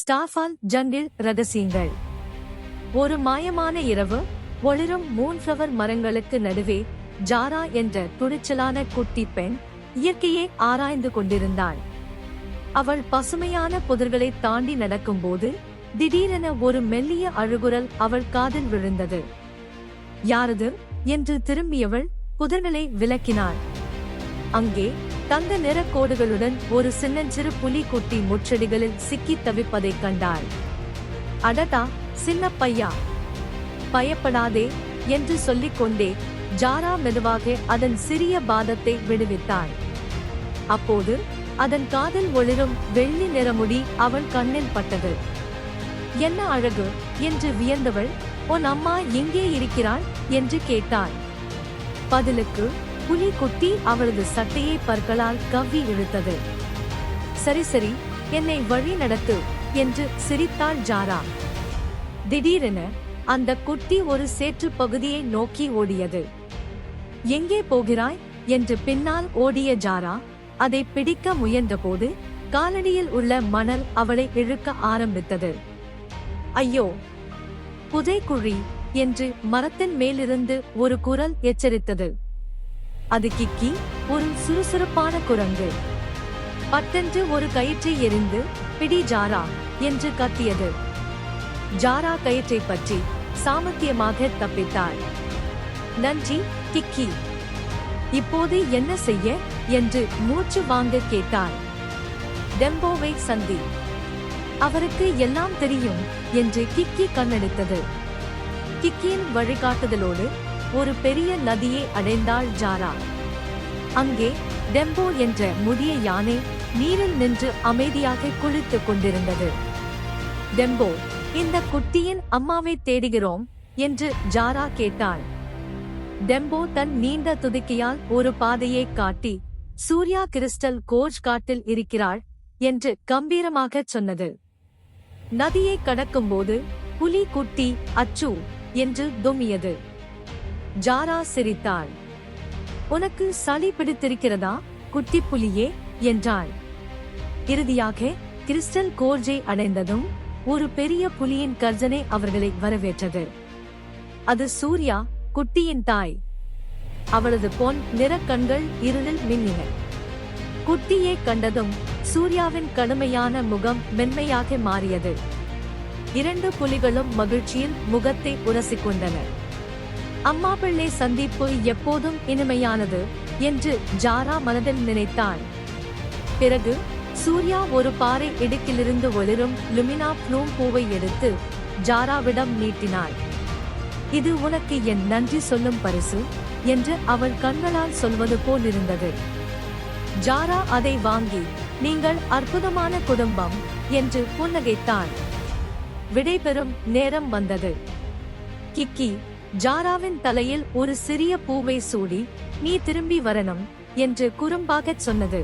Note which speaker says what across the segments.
Speaker 1: ஸ்டாஃபால் jungle ரகசியங்கள். ஒரு மாயமான இரவு, ஒளிரும் மூன்ஃப்ளவர் மரங்களுக்கு நடுவே ஜாரா என்ற துணிச்சலான குட்டி பெண் இயற்கையை ஆராய்ந்து கொண்டிருந்தாள். அவள் பசுமையான புதர்களை தாண்டி நடக்கும்போது திடீரென ஒரு மெல்லிய அழுகுரல் அவள் காதில் விழுந்தது. யாரது என்று திரும்பியவள் புதர்களை விலக்கினாள். அங்கே தங்க நிற கோடுகளுடன் ஒரு சின்னஞ்சிறு புலிக்குட்டி முச்செடிகளில் சிக்கித் தவிப்பதைக் கண்டாள். அடடா, சின்ன பையா, பயப்படாதே என்று சொல்லிக்கொண்டே ஜாரா மெதுவாக அதன் சிறிய பாதத்தை விடுவித்தாள். அப்போது அதன் காதில் ஒளிரும் வெள்ளி நிறமுடி அவள் கண்ணில் பட்டது. என்ன அழகு என்று வியந்தவள், உன் அம்மா எங்கே இருக்கிறாள் என்று கேட்டாள். பதிலுக்கு புலிக்குட்டி அவளது சட்டையை பற்களால் கவ்வி இழுத்தது. சரி சரி, என்னை வழி நடத்து என்று சிரித்தாள் ஜாரா. திடீரென அந்த குட்டி ஒரு சேற்று பகுதியை நோக்கி ஓடியது. எங்கே போகிறாய் என்று பின்னால் ஓடிய ஜாரா அதை பிடிக்க முயன்றபோது காலடியில் உள்ள மணல் அவளை இழுக்க ஆரம்பித்தது. ஐயோ, புதைக்குழி என்று மரத்தின் மேலிருந்து ஒரு குரல் எச்சரித்தது. அது கிக்கி, ஒரு சுறுசுறுப்பான குரங்கு. பட்டென்று ஒரு கயிற்றை எறிந்து பிடி ஜாரா என்று கத்தியது. ஜாரா கயிற்றை பற்றி சாமர்த்தியமாக தப்பித்தாள். நன்றி கிக்கி, இப்போது என்ன செய்ய என்று மூச்சு வாங்க கேட்டாள். டெம்போவை சந்தி, அவருக்கு எல்லாம் தெரியும் என்று கிக்கி கண்ணடித்தது. கிக்கியின் வழிகாட்டுதலோடு ஒரு பெரிய நதியை அடைந்தாள் ஜாரா. அங்கே டெம்போ என்ற முதிய யானை நீரில் நின்று அமைதியாக குளித்துக் கொண்டிருந்தது. டெம்போ, இந்த குட்டியின் அம்மாவை தேடுகிறோம் என்று ஜாரா கேட்டாள். டெம்போ தன் நீண்ட துதிக்கையால் ஒரு பாதையை காட்டி, சூர்யா கிறிஸ்டல் கோர்ஜ் காட்டில் இருக்கிறாள் என்று கம்பீரமாகச் சொன்னது. நதியை கடக்கும்போது புலி குட்டி அச்சு என்று தும்மியது. ஜாரா சிரித்தாள். உனக்கு சளி பிடித்திருக்கிறதா குட்டி புலியே என்றாள். இறுதியாக கிறிஸ்டல் கோர்ஜை அடைந்ததும் ஒரு பெரிய புலியின் கர்ஜனை அவர்களை வரவேற்றது. அது சூர்யா, குட்டியின் தாய். அவளது பொன் நிற கண்கள் இருளில் மின்னின. குட்டியை கண்டதும் சூர்யாவின் கடுமையான முகம் மென்மையாக மாறியது. இரண்டு புலிகளும் மகிழ்ச்சியில் முகத்தை உரசிக்கொண்டன. அம்மா பிள்ளை சந்திப்பு எப்போதும் இனிமையானது என்று ஜாரா மனதில் நினைத்தாள். பிறகு சூர்யா ஒரு பாறை இடுக்கிலிருந்து ஒளிரும் லுமினா ப்ளூம் பூவை எடுத்து ஜாராவிடம் நீட்டினாள். இது உனக்கு என் நன்றி சொல்லும் பரிசு என்று அவள் கண்களால் சொல்வது போலிருந்தது. ஜாரா அதை வாங்கி, நீங்கள் அற்புதமான குடும்பம் என்று புன்னகைத்தாள். விடைபெறும் நேரம் வந்தது. கிக்கி ஜாராவின் தலையில் ஒரு சிறிய பூவை சூடி, நீ திரும்பி வரணும் என்று குறும்பாகச் சொன்னது.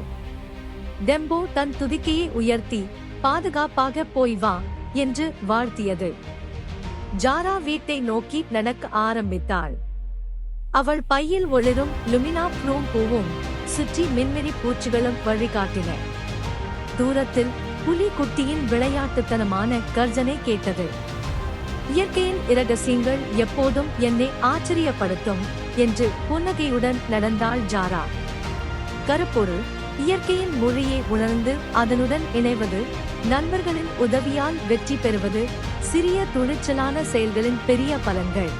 Speaker 1: டெம்போ தன் துதிக்கையை உயர்த்தி, பாதுகாப்பாக போய் வா என்று வாழ்த்தியது. ஜாரா வீட்டை நோக்கி நடக்க ஆரம்பித்தாள். அவள் பையில் ஒளிரும் லுமினா ப்ளூம் பூவும் சுற்றி மின்மினி பூச்சிகளும் வழிகாட்டின. தூரத்தில் புலி குட்டியின் விளையாட்டுத்தனமான கர்ஜனை கேட்டது. இயற்கையின் இரகசியங்கள் எப்போதும் என்னை ஆச்சரியப்படுத்தும் என்று புன்னகையுடன் நடந்தாள் ஜாரா. கருப்பொருள், இயற்கையின் மொழியை உணர்ந்து அதனுடன் இணைவது, நண்பர்களின் உதவியால் வெற்றி பெறுவது, சிறிய துணிச்சலான செயல்களின் பெரிய பலன்கள்.